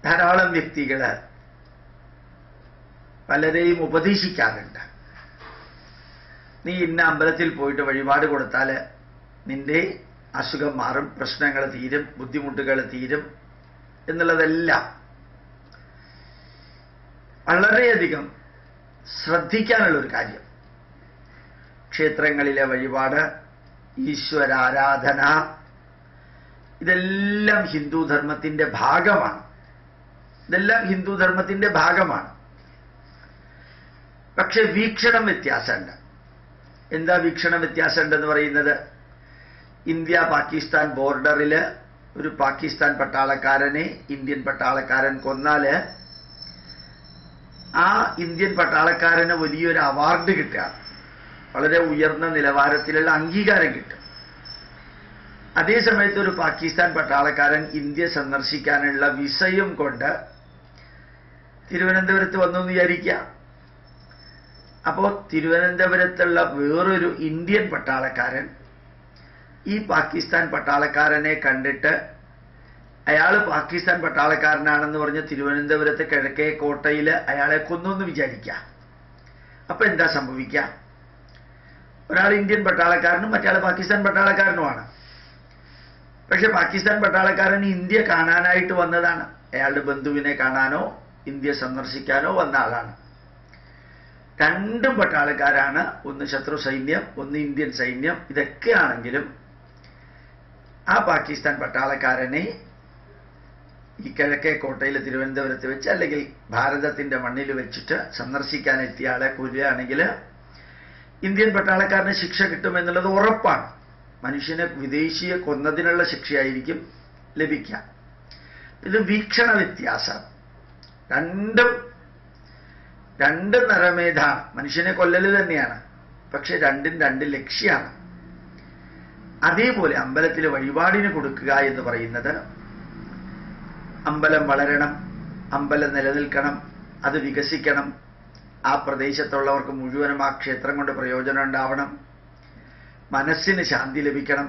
ധാരാളം വ്യക്തികൾ പലരെയും ഉപദേശിക്കാറുണ്ട്. നീ ഇന്ന അമ്പലത്തിൽ പോയിട്ട് വഴിപാട് കൊടുത്താൽ നിന്റെ അസുഖം മാറും, പ്രശ്നങ്ങൾ തീരും, ബുദ്ധിമുട്ടുകൾ തീരും എന്നുള്ളതെല്ലാം വളരെയധികം ശ്രദ്ധിക്കാനുള്ളൊരു കാര്യം. ക്ഷേത്രങ്ങളിലെ വഴിപാട്, ഈശ്വരാരാധന, ഇതെല്ലാം ഹിന്ദുധർമ്മത്തിന്റെ ഭാഗമാണ്. പക്ഷെ വീക്ഷണം വ്യത്യാസമുണ്ട്. എന്താ വീക്ഷണം വ്യത്യാസമുണ്ടെന്ന് പറയുന്നത്? ഇന്ത്യ പാകിസ്ഥാൻ ബോർഡറിൽ ഒരു പാകിസ്ഥാൻ പട്ടാളക്കാരനെ ഇന്ത്യൻ പട്ടാളക്കാരൻ കൊന്നാല് ആ ഇന്ത്യൻ പട്ടാളക്കാരന് വലിയൊരു അവാർഡ് കിട്ടുക, വളരെ ഉയർന്ന നിലവാരത്തിലുള്ള അംഗീകാരം കിട്ടും. അതേസമയത്ത് ഒരു പാകിസ്ഥാൻ പട്ടാളക്കാരൻ ഇന്ത്യ സന്ദർശിക്കാനുള്ള വിസയും കൊണ്ട് തിരുവനന്തപുരത്ത് വന്നു എന്ന് വിചാരിക്കുക. അപ്പോൾ തിരുവനന്തപുരത്തുള്ള വേറൊരു ഇന്ത്യൻ പട്ടാളക്കാരൻ ഈ പാകിസ്ഥാൻ പട്ടാളക്കാരനെ കണ്ടിട്ട് അയാൾ പാകിസ്ഥാൻ പട്ടാളക്കാരനാണെന്ന് പറഞ്ഞ് തിരുവനന്തപുരത്ത് കിഴക്കേ കോട്ടയിൽ അയാളെ കൊന്നു എന്ന് വിചാരിക്കുക. അപ്പൊ എന്താ സംഭവിക്കുക? ഒരാൾ ഇന്ത്യൻ പട്ടാളക്കാരനും മറ്റയാൾ പാകിസ്ഥാൻ പട്ടാളക്കാരനുമാണ്. പക്ഷെ പാകിസ്ഥാൻ പട്ടാളക്കാരൻ ഇന്ത്യ കാണാനായിട്ട് വന്നതാണ്. അയാളുടെ ബന്ധുവിനെ കാണാനോ ഇന്ത്യ സന്ദർശിക്കാനോ വന്ന ആളാണ്. രണ്ടും പട്ടാളക്കാരാണ്. ഒന്ന് ശത്രു സൈന്യം, ഒന്ന് ഇന്ത്യൻ സൈന്യം. ഇതൊക്കെ ആണെങ്കിലും ആ പാകിസ്ഥാൻ പട്ടാളക്കാരനെ ഈ കിഴക്കേ കോട്ടയിൽ തിരുവനന്തപുരത്ത് വെച്ച് അല്ലെങ്കിൽ ഭാരതത്തിന്റെ മണ്ണിൽ വെച്ചിട്ട് സന്ദർശിക്കാൻ എത്തിയ ആളെ കൊല്ലുകയാണെങ്കിൽ ഇന്ത്യൻ പട്ടാളക്കാരന് ശിക്ഷ കിട്ടുമെന്നുള്ളത് ഉറപ്പാണ്. മനുഷ്യനെ വിദേശിയെ കൊന്നതിനുള്ള ശിക്ഷയായിരിക്കും ലഭിക്കുക. ഇത് വീക്ഷണ വ്യത്യാസം. രണ്ടും നരമേധാണ്. മനുഷ്യനെ കൊല്ലല് തന്നെയാണ്, പക്ഷെ രണ്ടും രണ്ട് ലക്ഷ്യമാണ്. അതേപോലെ അമ്പലത്തിൽ വഴിപാടിന് കൊടുക്കുക എന്ന് പറയുന്നത് അമ്പലം വളരണം, അമ്പലം നിലനിൽക്കണം, അത് വികസിക്കണം, ആ പ്രദേശത്തുള്ളവർക്ക് മുഴുവനും ആ ക്ഷേത്രം കൊണ്ട് പ്രയോജനം ഉണ്ടാവണം, മനസ്സിന് ശാന്തി ലഭിക്കണം,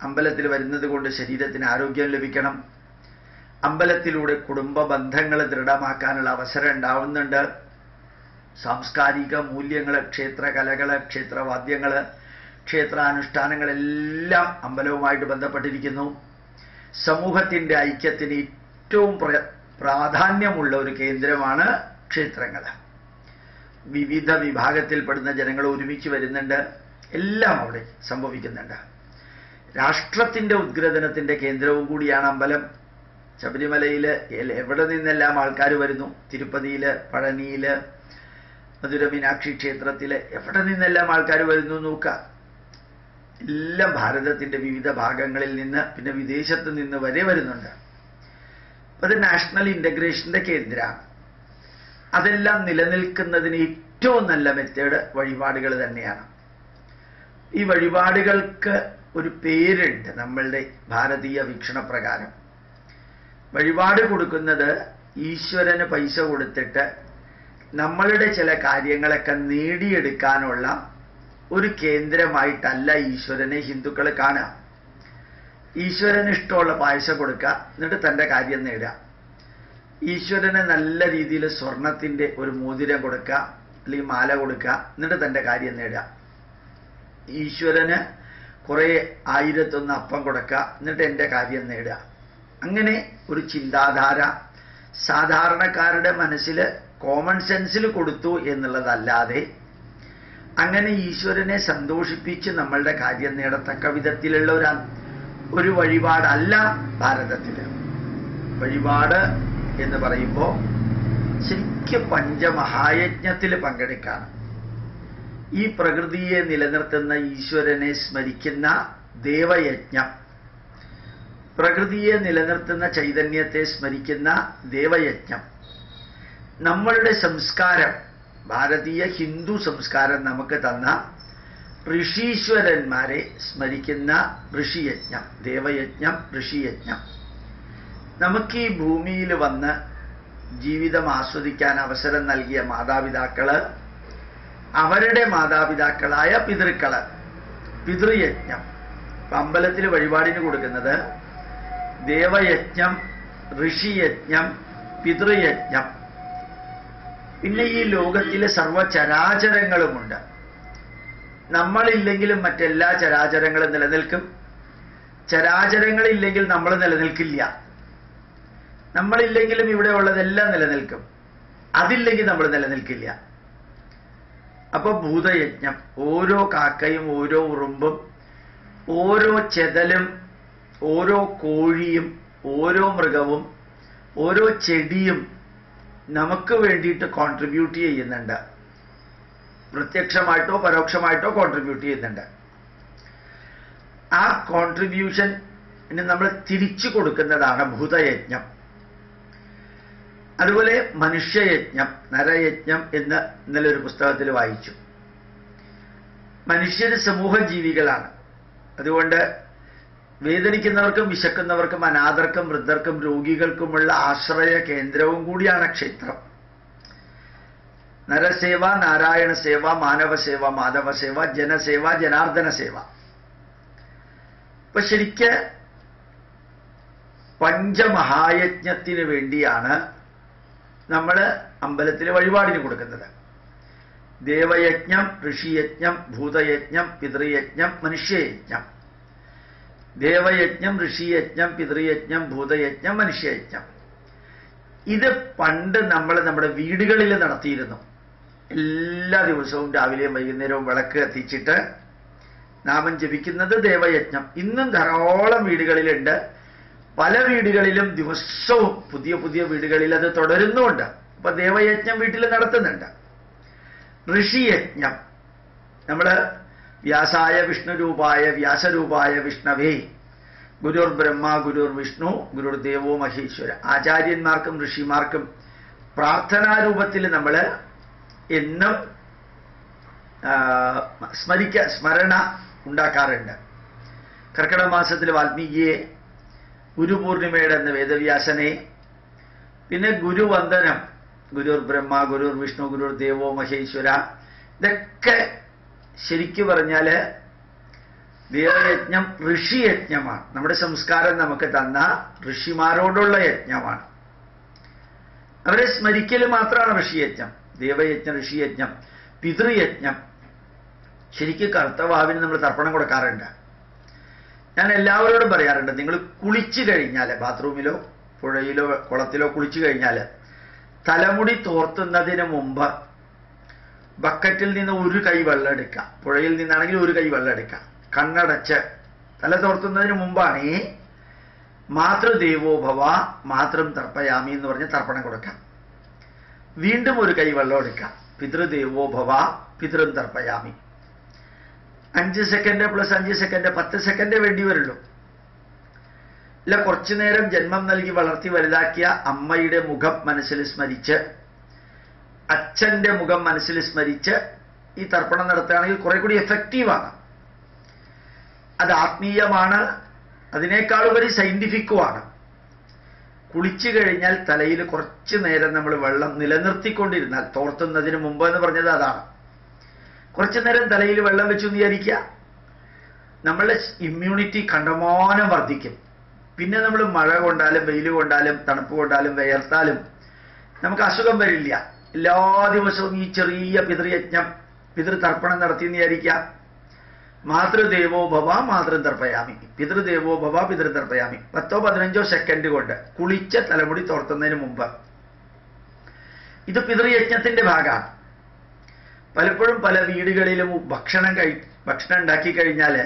അമ്പലത്തിൽ വരുന്നത് കൊണ്ട് ശരീരത്തിന് ആരോഗ്യം ലഭിക്കണം, അമ്പലത്തിലൂടെ കുടുംബ ബന്ധങ്ങൾ ദൃഢമാക്കാനുള്ള അവസരം ഉണ്ടാവുന്നുണ്ട്, സാംസ്കാരിക മൂല്യങ്ങൾ, ക്ഷേത്രകലകൾ, ക്ഷേത്രവാദ്യങ്ങൾ, ക്ഷേത്രാനുഷ്ഠാനങ്ങളെല്ലാം അമ്പലവുമായിട്ട് ബന്ധപ്പെട്ടിരിക്കുന്നു. സമൂഹത്തിന്റെ ഐക്യത്തിന് ഏറ്റവും പ്രാധാന്യമുള്ള ഒരു കേന്ദ്രമാണ് ക്ഷേത്രങ്ങൾ. വിവിധ വിഭാഗത്തിൽപ്പെടുന്ന ജനങ്ങൾ ഒരുമിച്ച് വരുന്നുണ്ട്, എല്ലാം അവിടെ സംഭവിക്കുന്നുണ്ട്. രാഷ്ട്രത്തിന്റെ ഉദ്ഗ്രഥനത്തിന്റെ കേന്ദ്രവും കൂടിയാണ് അമ്പലം. ശബരിമലയിൽ എവിടെ നിന്നെല്ലാം ആൾക്കാർ വരുന്നു, തിരുപ്പതിയിൽ, പഴനിയിൽ, മധുര മീനാക്ഷി ക്ഷേത്രത്തിൽ എവിടെ നിന്നെല്ലാം ആൾക്കാർ വരുന്നു നോക്കുക. എല്ലാം ഭാരതത്തിന്റെ വിവിധ ഭാഗങ്ങളിൽ നിന്ന്, പിന്നെ വിദേശത്ത് നിന്ന് വരെ വരുന്നുണ്ട്. അത് നാഷണൽ ഇന്റഗ്രേഷന്റെ കേന്ദ്രമാണ്. അതെല്ലാം നിലനിൽക്കുന്നതിന് ഏറ്റവും നല്ല മെത്തേഡ് വഴിപാടുകൾ തന്നെയാണ്. ഈ വഴിപാടുകൾക്ക് ഒരു പേരുണ്ട് നമ്മളുടെ ഭാരതീയ വീക്ഷണപ്രകാരം. വഴിപാട് കൊടുക്കുന്നത് ഈശ്വരന് പൈസ കൊടുത്തിട്ട് നമ്മളുടെ ചില കാര്യങ്ങളൊക്കെ നേടിയെടുക്കാനുള്ള ഒരു കേന്ദ്രമായിട്ടല്ല ഈശ്വരനെ ഹിന്ദുക്കൾ കാണുക. ഈശ്വരന് ഇഷ്ടമുള്ള പായസം കൊടുക്കുക, എന്നിട്ട് തൻ്റെ കാര്യം നേടുക. ഈശ്വരന് നല്ല രീതിയിൽ സ്വർണത്തിന്റെ ഒരു മോതിരം കൊടുക്കുക, അല്ലെങ്കിൽ മാല കൊടുക്കുക, എന്നിട്ട് തൻ്റെ കാര്യം നേടുക. ഈശ്വരന് കുറെ 1001 അപ്പം കൊടുക്കുക, എന്നിട്ട് എൻ്റെ കാര്യം നേടുക. അങ്ങനെ ഒരു ചിന്താധാര സാധാരണക്കാരുടെ മനസ്സിൽ കോമൺ സെൻസിൽ കൊടുത്തു എന്നുള്ളതല്ലാതെ അങ്ങനെ ഈശ്വരനെ സന്തോഷിപ്പിച്ച് നമ്മളുടെ കാര്യം നേടത്തക്ക വിധത്തിലുള്ള ഒരു വഴിപാടല്ല ഭാരതത്തിൽ. വഴിപാട് എന്ന് പറയുമ്പോൾ ശരിക്കും പഞ്ചമഹായജ്ഞത്തിൽ പങ്കെടുക്കാണ്. ഈ പ്രകൃതിയെ നിലനിർത്തുന്ന ഈശ്വരനെ സ്മരിക്കുന്ന ദേവയജ്ഞം, പ്രകൃതിയെ നിലനിർത്തുന്ന ചൈതന്യത്തെ സ്മരിക്കുന്ന ദേവയജ്ഞം. നമ്മളുടെ സംസ്കാരം, ഭാരതീയ ഹിന്ദു സംസ്കാരം നമുക്ക് തന്ന ഋഷീശ്വരന്മാരെ സ്മരിക്കുന്ന ഋഷിയജ്ഞം, ദേവയജ്ഞം, ഋഷിയജ്ഞം. നമുക്ക് ഈ ഭൂമിയിൽ വന്ന് ജീവിതം ആസ്വദിക്കാൻ അവസരം നൽകിയ മാതാപിതാക്കള്, അവരുടെ മാതാപിതാക്കളായ പിതൃക്കള്, പിതൃയജ്ഞം. അമ്പലത്തിൽ വഴിപാടിന് കൊടുക്കുന്നത് ദേവയജ്ഞം, ഋഷിയജ്ഞം, പിതൃയജ്ഞം. പിന്നെ ഈ ലോകത്തിലെ സർവചരാചരങ്ങളുമുണ്ട്. നമ്മളില്ലെങ്കിലും മറ്റെല്ലാ ചരാചരങ്ങളും നിലനിൽക്കും. ചരാചരങ്ങളില്ലെങ്കിൽ നമ്മൾ നിലനിൽക്കില്ല. നമ്മളില്ലെങ്കിലും ഇവിടെ ഉള്ളതെല്ലാം നിലനിൽക്കും. അതില്ലെങ്കിൽ നമ്മൾ നിലനിൽക്കില്ല. അപ്പൊ ഭൂതയജ്ഞം, ഓരോ കാക്കയും ഓരോ ഉറുമ്പും ഓരോ ചെതലും ഓരോ കോഴിയും ഓരോ മൃഗവും ഓരോ ചെടിയും നമുക്ക് വേണ്ടിയിട്ട് കോൺട്രിബ്യൂട്ട് ചെയ്യുന്നുണ്ട്. പ്രത്യക്ഷമായിട്ടോ പരോക്ഷമായിട്ടോ കോൺട്രിബ്യൂട്ട് ചെയ്യുന്നുണ്ട്. ആ കോൺട്രിബ്യൂഷന് നമ്മൾ തിരിച്ചു കൊടുക്കുന്നതാണ് ഭൂതയജ്ഞം. അതുപോലെ മനുഷ്യയജ്ഞം, നരയജ്ഞം എന്ന് ഇന്നലെ ഒരു പുസ്തകത്തിൽ വായിച്ചു. മനുഷ്യർ സമൂഹ ജീവികളാണ്. അതുകൊണ്ട് വേദനിക്കുന്നവർക്കും വിശക്കുന്നവർക്കും അനാഥർക്കും വൃദ്ധർക്കും രോഗികൾക്കുമുള്ള ആശ്രയ കേന്ദ്രവും കൂടിയാണ് ക്ഷേത്രം. നരസേവ, നാരായണ സേവ, മാനവസേവ, മാധവസേവ, ജനസേവ, ജനാർദ്ദന സേവ. ഇപ്പൊ ശരിക്ക് പഞ്ചമഹായജ്ഞത്തിന് വേണ്ടിയാണ് നമ്മൾ അമ്പലത്തിൽ വഴിപാടിന് കൊടുക്കുന്നത്. ദേവയജ്ഞം, ഋഷിയജ്ഞം, ഭൂതയജ്ഞം, പിതൃയജ്ഞം, മനുഷ്യയജ്ഞം. ദേവയജ്ഞം, ഋഷിയജ്ഞം, പിതൃയജ്ഞം, ഭൂതയജ്ഞം, മനുഷ്യയജ്ഞം. ഇത് പണ്ട് നമ്മൾ നമ്മുടെ വീടുകളിൽ നടത്തിയിരുന്നു. എല്ലാ ദിവസവും രാവിലെയും വൈകുന്നേരവും വിളക്ക് കത്തിച്ചിട്ട് നാമം ജപിക്കുന്നത് ദേവയജ്ഞം. ഇന്നും ധാരാളം വീടുകളിലുണ്ട്. പല വീടുകളിലും ദിവസവും പുതിയ പുതിയ വീടുകളിൽ അത് തുടരുന്നുമുണ്ട്. അപ്പൊ ദേവയജ്ഞം വീട്ടിൽ നടത്തുന്നുണ്ട്. ഋഷിയജ്ഞം, നമ്മള് വ്യാസായ വിഷ്ണുരൂപായ വ്യാസരൂപായ വിഷ്ണവേ ഗുരുർ ബ്രഹ്മ ഗുരുർ വിഷ്ണു ഗുരുർ ദേവോ മഹേശ്വര. ആചാര്യന്മാർക്കും ഋഷിമാർക്കും പ്രാർത്ഥനാരൂപത്തിൽ നമ്മൾ എന്നും സ്മരണ ഉണ്ടാക്കാറുണ്ട്. കർക്കിടക മാസത്തിൽ വാൽമീകിയെ, ഗുരുപൂർണിമയുടെ അന്ന് വേദവ്യാസനെ, പിന്നെ ഗുരുവന്ദനം, ഗുരുർ ബ്രഹ്മ ഗുരുർ വിഷ്ണു ഗുരുർ ദേവോ മഹേശ്വര. ഇതൊക്കെ ശരിക്കു പറഞ്ഞാല് ദേവയജ്ഞം ഋഷിയജ്ഞമാണ്. നമ്മുടെ സംസ്കാരം നമുക്ക് തന്ന ഋഷിമാരോടുള്ള യജ്ഞമാണ്. അവരെ സ്മരിക്കൽ മാത്രമാണ് ഋഷിയജ്ഞം. ദേവയജ്ഞം, ഋഷിയജ്ഞം. പിതൃയജ്ഞം, ശരിക്കും കർത്തവാവിന് നമ്മൾ തർപ്പണം കൊടുക്കാറുണ്ട്. ഞാൻ എല്ലാവരോടും പറയാറുണ്ട്, നിങ്ങൾ കുളിച്ചു കഴിഞ്ഞാൽ, ബാത്റൂമിലോ പുഴയിലോ കുളത്തിലോ കുളിച്ചു കഴിഞ്ഞാൽ തലമുടി തോർത്തുന്നതിന് മുമ്പ് ബക്കറ്റിൽ നിന്ന് ഒരു കൈ വെള്ളം എടുക്കാം. പുഴയിൽ നിന്നാണെങ്കിൽ ഒരു കൈ വെള്ളം എടുക്കാം. കണ്ണടച്ച് തല തോർത്തുന്നതിന് മുമ്പാണ് മാതൃദേവോഭവ മാതൃം തർപ്പയാമി എന്ന് പറഞ്ഞ് തർപ്പണം കൊടുക്കാം. വീണ്ടും ഒരു കൈ വെള്ളം എടുക്കാം. പിതൃദേവോഭവ പിതൃം തർപ്പയാമി. 5 സെക്കൻഡ് പ്ലസ് 5 സെക്കൻഡ് 10 സെക്കൻഡേ വേണ്ടി വരുള്ളൂ. ഇല്ല, കുറച്ചു നേരം ജന്മം നൽകി വളർത്തി വലുതാക്കിയ അമ്മയുടെ മുഖം മനസ്സിൽ സ്മരിച്ച്, അച്ഛന്റെ മുഖം മനസ്സിൽ സ്മരിച്ച് ഈ തർപ്പണം നടത്തുകയാണെങ്കിൽ കുറെ കൂടി എഫക്റ്റീവാണ്. അത് ആത്മീയമാണ്, അതിനേക്കാളുപരി സയന്റിഫിക്കുമാണ്. കുളിച്ചു കഴിഞ്ഞാൽ തലയിൽ കുറച്ചു നേരം നമ്മൾ വെള്ളം നിലനിർത്തിക്കൊണ്ടിരുന്നാൽ, തോർത്തുന്നതിന് മുമ്പ് എന്ന് പറഞ്ഞത് അതാണ്. കുറച്ചു നേരം തലയിൽ വെള്ളം വെച്ചു വിചാരിക്കുക, നമ്മളുടെ ഇമ്മ്യൂണിറ്റി കണ്ടമാനം വർദ്ധിക്കും. പിന്നെ നമ്മൾ മഴ കൊണ്ടാലും വെയിൽ കൊണ്ടാലും തണുപ്പ് കൊണ്ടാലും വിയർത്താലും നമുക്ക് അസുഖം വരില്ല. എല്ലാ ദിവസവും ഈ ചെറിയ പിതൃയജ്ഞം, പിതൃതർപ്പണം നടത്തി എന്ന് വിചാരിക്കുക. മാതൃദേവോഭവ മാതൃം തർപ്പയാമി, പിതൃദേവോഭവ പിതൃതർപ്പയാമി. 10-15 സെക്കൻഡ് കൊണ്ട് കുളിച്ച തലമുടി തോർത്തുന്നതിന് മുമ്പ്. ഇത് പിതൃയജ്ഞത്തിന്റെ ഭാഗമാണ്. പലപ്പോഴും പല വീടുകളിലും ഭക്ഷണം ഉണ്ടാക്കി കഴിഞ്ഞാൽ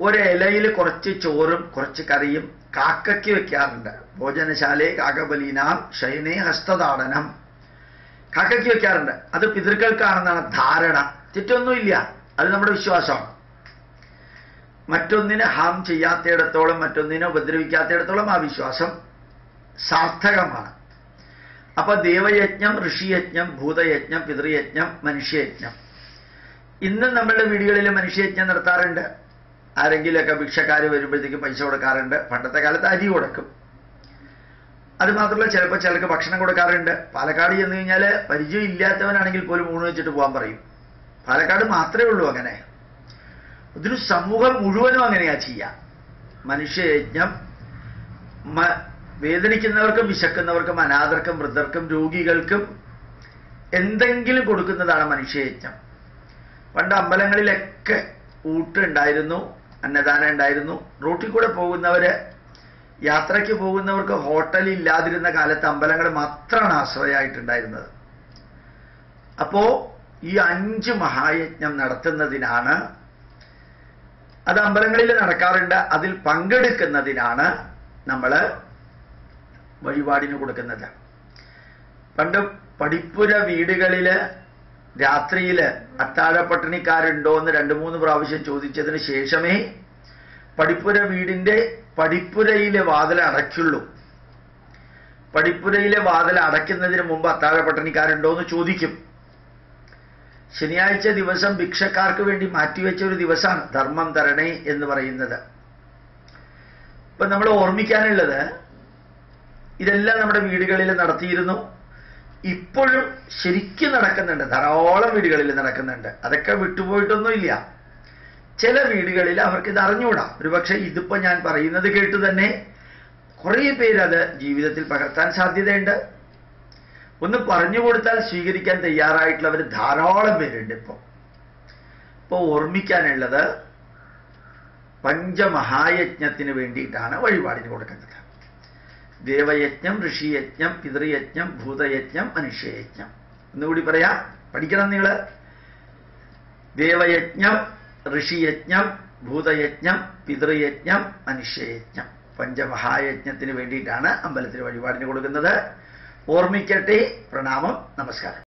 ഒരിലയിൽ കുറച്ച് ചോറും കുറച്ച് കറിയും കാക്കയ്ക്ക് വെക്കാറുണ്ട്. ഭോജനശാലേ കാക്കബലീനാം ശയനേ ഹസ്തതാടനം. കാക്കയ്ക്ക് വെക്കാറുണ്ട്. അത് പിതൃക്കൾക്കാണെന്നാണ് ധാരണ. തെറ്റൊന്നുമില്ല, അത് നമ്മുടെ വിശ്വാസമാണ്. മറ്റൊന്നിനെ ഹാം ചെയ്യാത്തിടത്തോളം, മറ്റൊന്നിനെ ഉപദ്രവിക്കാത്തിടത്തോളം ആ വിശ്വാസം സാർത്ഥകമാണ്. അപ്പൊ ദേവയജ്ഞം, ഋഷിയജ്ഞം, ഭൂതയജ്ഞം, പിതൃയജ്ഞം, മനുഷ്യയജ്ഞം. ഇന്നും നമ്മളുടെ വീടുകളിൽ മനുഷ്യയജ്ഞം നടത്താറുണ്ട്. ആരെങ്കിലുമൊക്കെ ഭിക്ഷക്കാര് വരുമ്പോഴത്തേക്ക് പൈസ കൊടുക്കാറുണ്ട്. പണ്ടത്തെ കാലത്ത് അരി കൊടുക്കും. അത് മാത്രമല്ല, ചിലപ്പോൾ ചിലർക്ക് ഭക്ഷണം കൊടുക്കാറുണ്ട്. പാലക്കാട് ചെന്ന് കഴിഞ്ഞാൽ പരിചയം ഇല്ലാത്തവനാണെങ്കിൽ പോലും ഊണ് വെച്ചിട്ട് പോകാൻ പറയും. പാലക്കാട് മാത്രമേ ഉള്ളൂ അങ്ങനെ. ഇതൊരു സമൂഹം മുഴുവനും അങ്ങനെയാ ചെയ്യുക. മനുഷ്യയജ്ഞം, വേദനിക്കുന്നവർക്കും വിശക്കുന്നവർക്കും അനാഥർക്കും വൃദ്ധർക്കും രോഗികൾക്കും എന്തെങ്കിലും കൊടുക്കുന്നതാണ് മനുഷ്യയജ്ഞം. പണ്ട് അമ്പലങ്ങളിലൊക്കെ ഊട്ടുണ്ടായിരുന്നു, അന്നദാനം ഉണ്ടായിരുന്നു. റൂട്ടിൽ കൂടെ പോകുന്നവര്, യാത്രയ്ക്ക് പോകുന്നവർക്ക് ഹോട്ടൽ ഇല്ലാതിരുന്ന കാലത്ത് അമ്പലങ്ങൾ മാത്രമാണ് ആശ്രയമായിട്ടുണ്ടായിരുന്നത്. അപ്പോ ഈ 5 മഹായജ്ഞം നടത്തുന്നതിനാണ്, അത് അമ്പലങ്ങളിൽ നടക്കാറുണ്ട്, അതിൽ പങ്കെടുക്കുന്നതിനാണ് നമ്മൾ വഴിപാടിന് കൊടുക്കുന്നത്. പണ്ട് പടിപ്പുര വീടുകളില് രാത്രിയില് അത്താഴപ്പട്ടിണിക്കാരുണ്ടോ എന്ന് 2-3 പ്രാവശ്യം ചോദിച്ചതിന് ശേഷമേ പടിപ്പുര വീടിന്റെ പടിപ്പുരയിലെ വാതിൽ അടയ്ക്കുള്ളൂ. പടിപ്പുരയിലെ വാതിൽ അടയ്ക്കുന്നതിന് മുമ്പ് അത്താഴപ്പട്ടിണിക്കാരുണ്ടോ എന്ന് ചോദിക്കും. ശനിയാഴ്ച ദിവസം ഭിക്ഷക്കാർക്ക് വേണ്ടി മാറ്റിവെച്ച ഒരു ദിവസമാണ് ധർമ്മം തരണേ എന്ന് പറയുന്നത്. ഇപ്പൊ നമ്മൾ ഓർമ്മിക്കാനുള്ളത്, ഇതെല്ലാം നമ്മുടെ വീടുകളിൽ നടത്തിയിരുന്നു. ഇപ്പോഴും ശരിക്കും നടക്കുന്നുണ്ട്, ധാരാളം വീടുകളിൽ നടക്കുന്നുണ്ട്. അതൊക്കെ വിട്ടുപോയിട്ടൊന്നുമില്ല. ചില വീടുകളിൽ അവർക്ക് ഇത് അറിഞ്ഞുകൂടാ. ഒരുപക്ഷെ ഇതിപ്പോ ഞാൻ പറയുന്നത് കേട്ട് തന്നെ കുറേ പേരത് ജീവിതത്തിൽ പകർത്താൻ സാധ്യതയുണ്ട്. ഒന്ന് പറഞ്ഞു കൊടുത്താൽ സ്വീകരിക്കാൻ തയ്യാറായിട്ടുള്ളവർ ധാരാളം പേരുണ്ട്. ഇപ്പോ ഓർമ്മിക്കാനുള്ളത്, പഞ്ചമഹായജ്ഞത്തിന് വേണ്ടിയിട്ടാണ് വഴിപാടിന് കൊടുക്കുന്നത്. ദേവയജ്ഞം, ഋഷിയജ്ഞം, പിതൃയജ്ഞം, ഭൂതയജ്ഞം, മനുഷ്യയജ്ഞം. ഒന്നുകൂടി പറയാം, പഠിക്കണം നിങ്ങൾ. ദേവയജ്ഞം, ഋഷിയജ്ഞം, ഭൂതയജ്ഞം, പിതൃയജ്ഞം, മനുഷ്യയജ്ഞം. പഞ്ചമഹായജ്ഞത്തിന് വേണ്ടിയിട്ടാണ് അമ്പലത്തിൽ വഴിപാടിന് കൊടുക്കുന്നത്. ഓർമ്മിക്കട്ടെ. പ്രണാമം. നമസ്കാരം.